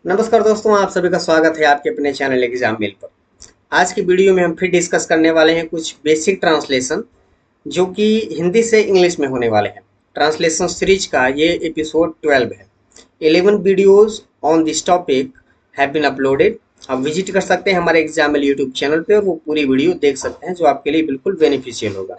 नमस्कार दोस्तों, आप सभी का स्वागत है आपके अपने चैनल एग्जाम मिल पर। आज की वीडियो में हम फिर डिस्कस करने वाले हैं कुछ बेसिक ट्रांसलेशन जो कि हिंदी से इंग्लिश में होने वाले हैं। ट्रांसलेशन सीरीज का ये एपिसोड 12 है। 11 videos on this topic have been uploaded. आप विजिट कर सकते हैं हमारे एग्जाम्पल यूट्यूब चैनल पे और वो पूरी वीडियो देख सकते हैं जो आपके लिए बिल्कुल बेनिफिशियल होगा।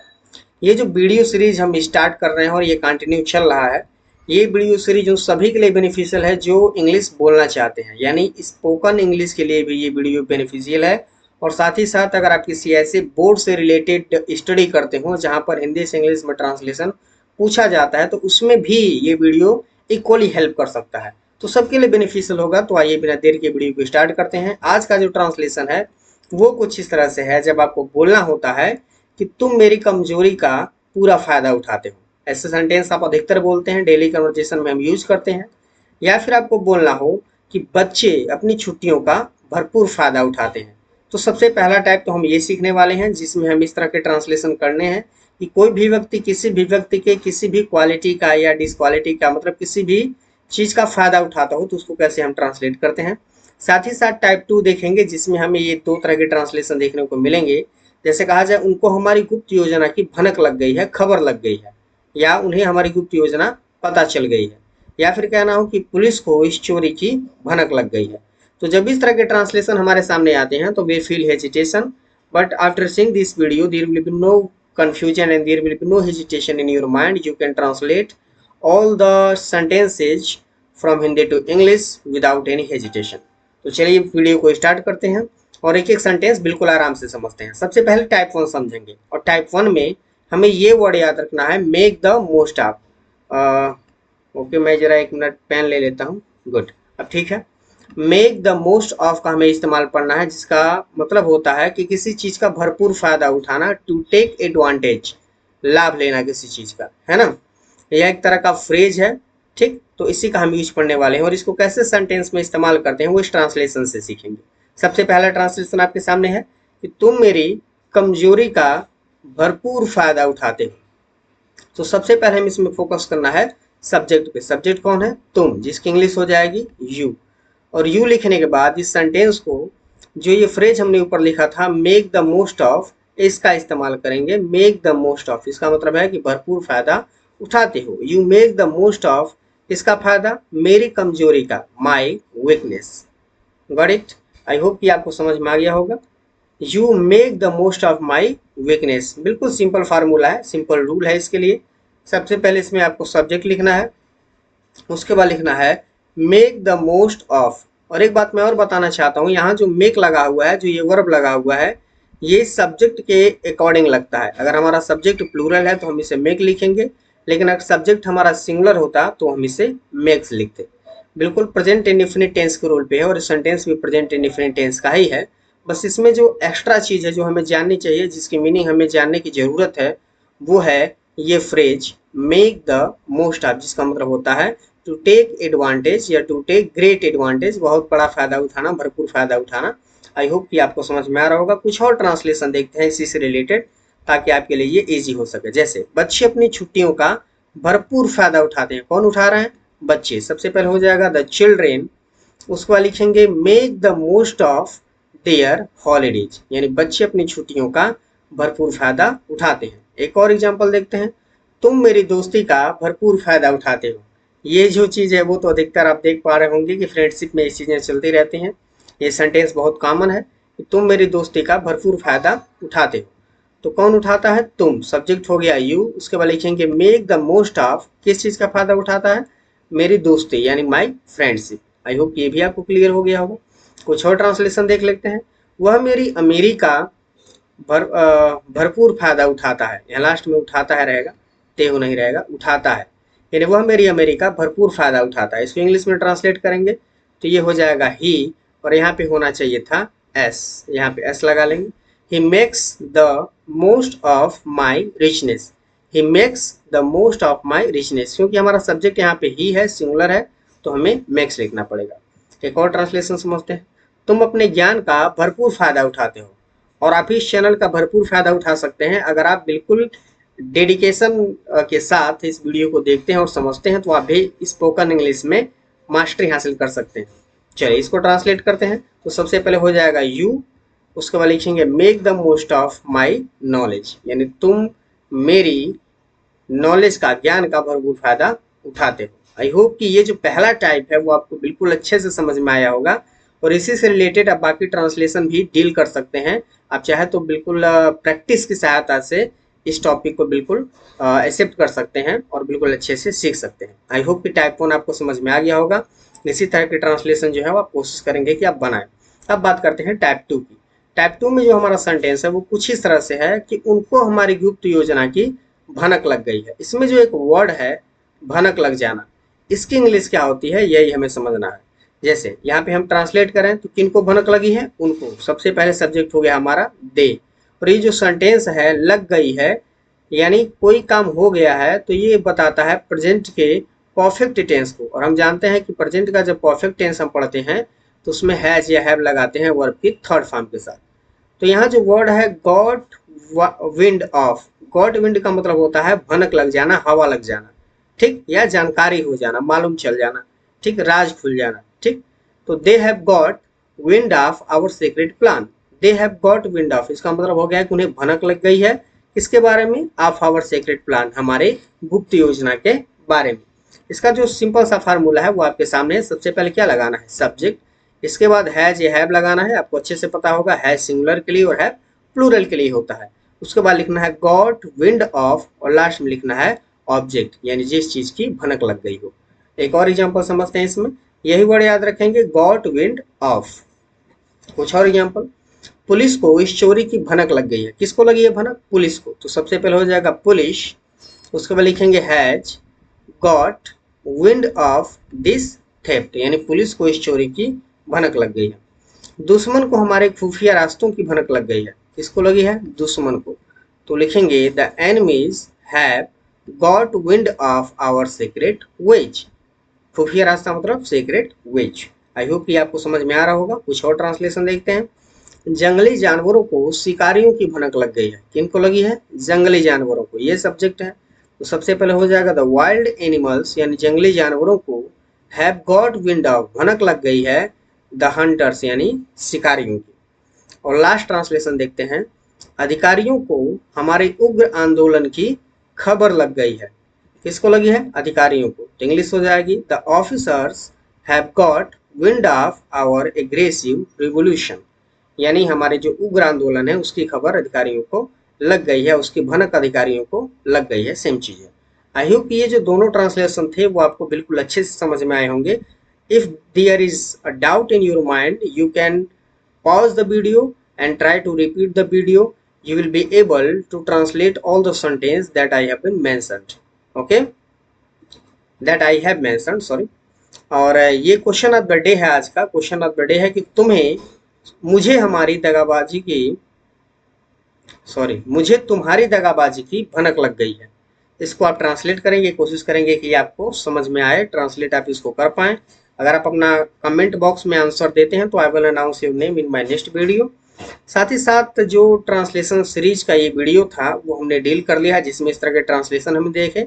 ये जो वीडियो सीरीज हम स्टार्ट कर रहे हैं और ये कंटिन्यू चल रहा है, ये वीडियो सीरीज उन सभी के लिए बेनिफिशियल है जो इंग्लिश बोलना चाहते हैं, यानी स्पोकन इंग्लिश के लिए भी ये वीडियो बेनिफिशियल है। और साथ ही साथ अगर आप किसी ऐसे बोर्ड से रिलेटेड स्टडी करते हो जहाँ पर हिंदी से इंग्लिश में ट्रांसलेशन पूछा जाता है तो उसमें भी ये वीडियो इक्वली हेल्प कर सकता है, तो सबके लिए बेनिफिशियल होगा। तो आइए बिना देर के वीडियो को स्टार्ट करते हैं। आज का जो ट्रांसलेशन है वो कुछ इस तरह से है। जब आपको बोलना होता है कि तुम मेरी कमजोरी का पूरा फायदा उठाते हो, ऐसे सेंटेंस आप अधिकतर बोलते हैं, डेली कन्वर्सेशन में हम यूज करते हैं। या फिर आपको बोलना हो कि बच्चे अपनी छुट्टियों का भरपूर फायदा उठाते हैं, तो सबसे पहला टाइप तो हम ये सीखने वाले हैं जिसमें हम इस तरह के ट्रांसलेशन करने हैं कि कोई भी व्यक्ति किसी भी व्यक्ति के किसी भी क्वालिटी का या डिसक्वालिटी का, मतलब किसी भी चीज का फायदा उठाता हो तो उसको कैसे हम ट्रांसलेट करते हैं। साथ ही साथ टाइप 2 देखेंगे जिसमें हमें ये दो तरह के ट्रांसलेशन देखने को मिलेंगे। जैसे कहा जाए उनको हमारी गुप्त योजना की भनक लग गई है, खबर लग गई है, या उन्हें हमारी गुप्त योजना पता चल गई है, या फिर कहना हो कि पुलिस को इस चोरी की भनक लग गई है। तो जब इस तरह के ट्रांसलेशन हमारे सामने आते हैं तो वे feel hesitation, but after seeing this video there will be no confusion and there will be no hesitation in your mind. You can translate all the sentences from Hindi to English without any hesitation. तो चलिए video को start करते हैं और एक एक sentence बिल्कुल आराम से समझते हैं। सबसे पहले टाइप 1 समझेंगे और टाइप 1 में हमें ये वर्ड याद रखना है, make the most of. Okay, मैं जरा एक मिनट पेन ले लेता हूँ। गुड, अब ठीक है। मेक द मोस्ट ऑफ का हमें इस्तेमाल पढ़ना है जिसका मतलब होता है कि किसी चीज का भरपूर फायदा उठाना, टू टेक एडवांटेज, लाभ लेना किसी चीज का, है ना। यह एक तरह का फ्रेज है, ठीक। तो इसी का हम यूज पढ़ने वाले हैं और इसको कैसे सेंटेंस में इस्तेमाल करते हैं वो इस ट्रांसलेशन से सीखेंगे। सबसे पहला ट्रांसलेशन आपके सामने है कि तुम मेरी कमजोरी का भरपूर फायदा उठाते हो। तो सबसे पहले हमें इसमें फोकस करना है सब्जेक्ट पे। सब्जेक्ट कौन है? तुम, जिसकी इंग्लिश हो जाएगी यू। और यू लिखने के बाद इस सेंटेंस को, जो ये फ्रेज हमने ऊपर लिखा था मेक द मोस्ट ऑफ, इसका इस्तेमाल करेंगे। मेक द मोस्ट ऑफ इसका मतलब है कि भरपूर फायदा उठाते हो। You make the most of इसका फायदा मेरी कमजोरी का, my weakness. Got it? I hope कि आपको समझ में आ गया होगा। You make the most of my weakness, बिल्कुल सिंपल फार्मूला है, सिंपल रूल है इसके लिए। सबसे पहले इसमें आपको सब्जेक्ट लिखना है, उसके बाद लिखना है मेक द मोस्ट ऑफ। और एक बात मैं और बताना चाहता हूँ, यहाँ जो मेक लगा हुआ है, जो ये वर्ब लगा हुआ है, ये सब्जेक्ट के अकॉर्डिंग लगता है। अगर हमारा सब्जेक्ट प्लूरल है तो हम इसे मेक लिखेंगे, लेकिन अगर सब्जेक्ट हमारा सिंगुलर होता तो हम इसे मेक्स लिखते। बिल्कुल प्रेजेंट इंडेफिनिट टेंस के रोल पे है और सेंटेंस भी प्रेजेंट इंडेफिनिट टेंस का ही है। बस इसमें जो एक्स्ट्रा चीज है जो हमें जाननी चाहिए, जिसकी मीनिंग हमें जानने की जरूरत है, वो है ये phrase make the most of, जिसका मतलब होता है टू टेक एडवांटेज या टू टेक ग्रेट एडवांटेज, बहुत बड़ा फायदा उठाना, भरपूर फायदा उठाना। आई होप कि आपको समझ में आ रहा होगा। कुछ और ट्रांसलेशन देखते हैं इसी से रिलेटेड ताकि आपके लिए ये इजी हो सके। जैसे बच्चे अपनी छुट्टियों का भरपूर फायदा उठाते हैं। कौन उठा रहे हैं? बच्चे। सबसे पहले हो जाएगा द चिल्ड्रेन, उसको लिखेंगे make the most of their holidays, यानी बच्चे अपनी छुट्टियों का भरपूर फायदा उठाते हैं। एक और एग्जांपल देखते हैं, तुम मेरी दोस्ती का भरपूर फायदा उठाते हो। ये जो चीज है वो तो अधिकतर आप देख पा रहे होंगे कि फ्रेंडशिप में ये चीजें चलती रहती हैं। ये सेंटेंस बहुत कॉमन है कि तुम मेरी दोस्ती का भरपूर फायदा उठाते हो। तो कौन उठाता है? तुम। सब्जेक्ट हो गया यू, उसके बाद लिखेंगे मेक द मोस्ट ऑफ, किस चीज का फायदा उठाता है? मेरी दोस्ती यानी माई फ्रेंडशिप। आई होप ये भी आपको क्लियर हो गया होगा। कुछ और ट्रांसलेशन देख लेते हैं। वह मेरी अमीरी का भरपूर फायदा उठाता है। यहाँ लास्ट में उठाता है रहेगा, तेहु नहीं रहेगा, उठाता है, यानी वह मेरी अमीरी का भरपूर फायदा उठाता है। इसको इंग्लिश में ट्रांसलेट करेंगे तो ये हो जाएगा ही, और यहाँ पे होना चाहिए था एस, यहाँ पे एस लगा लेंगे। He makes the most of my richness. He makes the most of my richness, क्योंकि हमारा सब्जेक्ट यहाँ पे ही है, सिंगुलर है, तो हमें मेक्स लिखना पड़ेगा। एक और ट्रांसलेशन समझते हैं। तुम अपने ज्ञान का भरपूर फायदा उठाते हो, और आप इस चैनल का भरपूर फायदा उठा सकते हैं अगर आप बिल्कुल डेडिकेशन के साथ इस वीडियो को देखते हैं और समझते हैं, तो आप भी स्पोकन इंग्लिश में मास्टरी हासिल कर सकते हैं। चलिए इसको ट्रांसलेट करते हैं। तो सबसे पहले हो जाएगा यू, उसके बाद लिखेंगे make the most of my knowledge, यानी तुम मेरी नॉलेज का, ज्ञान का भरपूर फायदा उठाते हो। आई होप कि ये जो पहला टाइप है वो आपको बिल्कुल अच्छे से समझ में आया होगा, और इसी से रिलेटेड आप बाकी ट्रांसलेशन भी डील कर सकते हैं। आप चाहे तो बिल्कुल प्रैक्टिस की सहायता से इस टॉपिक को बिल्कुल एक्सेप्ट कर सकते हैं और बिल्कुल अच्छे से सीख सकते हैं। आई होप कि टाइप 1 आपको समझ में आ गया होगा। इसी तरह की ट्रांसलेशन जो है वो आप कोशिश करेंगे कि आप बनाएं। अब बात करते हैं टाइप 2 की। टाइप 2 में जो हमारा सेंटेंस है वो कुछ इस तरह से है कि उनको हमारी गुप्त योजना की भनक लग गई है। इसमें जो एक वर्ड है भनक लग जाना, इसकी इंग्लिश क्या होती है यही हमें समझना है। जैसे यहाँ पे हम ट्रांसलेट करें तो किनको भनक लगी है, उनको। सबसे पहले सब्जेक्ट हो गया हमारा दे, और ये जो सेंटेंस है लग गई है, यानी कोई काम हो गया है, तो ये बताता है प्रेजेंट के परफेक्ट टेंस को। और हम जानते हैं कि प्रेजेंट का जब परफेक्ट टेंस हम पढ़ते हैं तो उसमें हैज या हैव लगाते हैं वर्ब की थर्ड फॉर्म के साथ। तो यहाँ जो वर्ड है got wind of, got wind का मतलब होता है भनक लग जाना, हवा लग जाना, ठीक, या जानकारी हो जाना, मालूम चल जाना, ठीक, राज खुल जाना, ठीक। तो they have got wind of our secret plan, they have got wind of, इसका मतलब हो गया कि उन्हें भनक लग गई है किसके बारे में, ऑफ आवर सीक्रेट प्लान, हमारे गुप्त योजना के बारे में। इसका जो सिंपल सा फार्मूला है वो आपके सामने है। सबसे पहले क्या लगाना है, सब्जेक्ट, इसके बाद हैज या हैव लगाना है, आपको अच्छे से पता होगा, हैज सिंगुलर के लिए और हैव प्लूरल के लिए होता है। उसके बाद लिखना है गॉट विंड ऑफ, और लास्ट में लिखना है ऑब्जेक्ट, यानी जिस चीज की भनक लग गई हो। एक और एग्जांपल समझते हैं इसमें, यही वर्ड याद रखेंगे, गॉट विंड ऑफ। कुछ और एग्जांपल, पुलिस को इस चोरी की भनक लग गई है, किसको लगी है भनक, पुलिस को। तो सबसे पहले हो जाएगा पुलिस, उसके बाद लिखेंगे has got wind of this theft, यानी पुलिस को इस चोरी की भनक लग गई है। दुश्मन को हमारे खुफिया रास्तों की भनक लग गई है, किसको लगी है, दुश्मन को। तो लिखेंगे the enemies have got wind of our secret ways, खुफिया रास्ता मतलब सीक्रेट वेज। आई होप कि आपको समझ में आ रहा होगा। कुछ और ट्रांसलेशन देखते हैं, जंगली जानवरों को शिकारियों की भनक लग गई है, किनको लगी है, जंगली जानवरों को, ये सब्जेक्ट है। तो सबसे पहले हो जाएगा द वाइल्ड एनिमल्स, यानी जंगली जानवरों को हैव गॉट विंड ऑफ, भनक लग गई है द हंटर्स, यानी शिकारियों की। और लास्ट ट्रांसलेशन देखते हैं, अधिकारियों को हमारे उग्र आंदोलन की खबर लग गई है, किसको लगी है, अधिकारियों को। तो इंग्लिश हो जाएगी the officers have got wind of our aggressive revolution, यानी हमारे जो उग्र आंदोलन है उसकी खबर अधिकारियों को लग गई है, उसकी भनक अधिकारियों को लग गई है, सेम चीज है। आई होप कि ये जो दोनों ट्रांसलेशन थे वो आपको बिल्कुल अच्छे से समझ में आए होंगे। If there is a doubt in your mind, you can pause the video and try to repeat the video. You will be able to translate all the sentence that I have been mentioned, okay, that I have mentioned, sorry। और ये question of the day है, आज का question of the day है कि मुझे हमारी दगाबाजी की, मुझे तुम्हारी दगाबाजी की भनक लग गई है। इसको आप ट्रांसलेट करेंगे, कोशिश करेंगे कि आपको समझ में आए, ट्रांसलेट आप इसको कर पाएं। अगर आप अपना कमेंट बॉक्स में आंसर देते हैं तो I will announce your name in my next video. साथ ही साथ जो ट्रांसलेशन सीरीज का ये वीडियो था वो हमने डील कर लिया है, जिसमें इस तरह के ट्रांसलेशन हम देखें।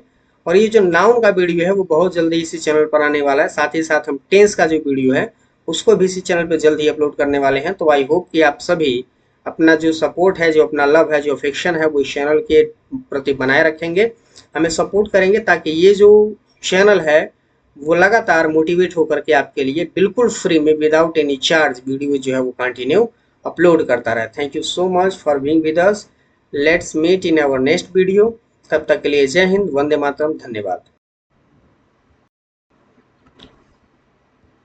और ये जो नाउन का वीडियो है वो बहुत जल्दी इसी चैनल पर आने वाला है। साथ ही साथ हम टेंस का जो वीडियो है उसको भी इसी चैनल पर जल्द ही अपलोड करने वाले हैं। तो आई होप कि आप सभी अपना जो सपोर्ट है, जो अपना लव है, जो अफेक्शन है वो इस चैनल के प्रति बनाए रखेंगे, हमें सपोर्ट करेंगे, ताकि ये जो चैनल है वो लगातार मोटिवेट होकर के आपके लिए बिल्कुल फ्री में विदाउट एनी चार्ज वीडियो जो है वो कंटिन्यू अपलोड करता रहे। Thank you so much for being with us. Let's meet in our next video. तब तक के लिए जय हिंद, वंदे मातरम, धन्यवाद।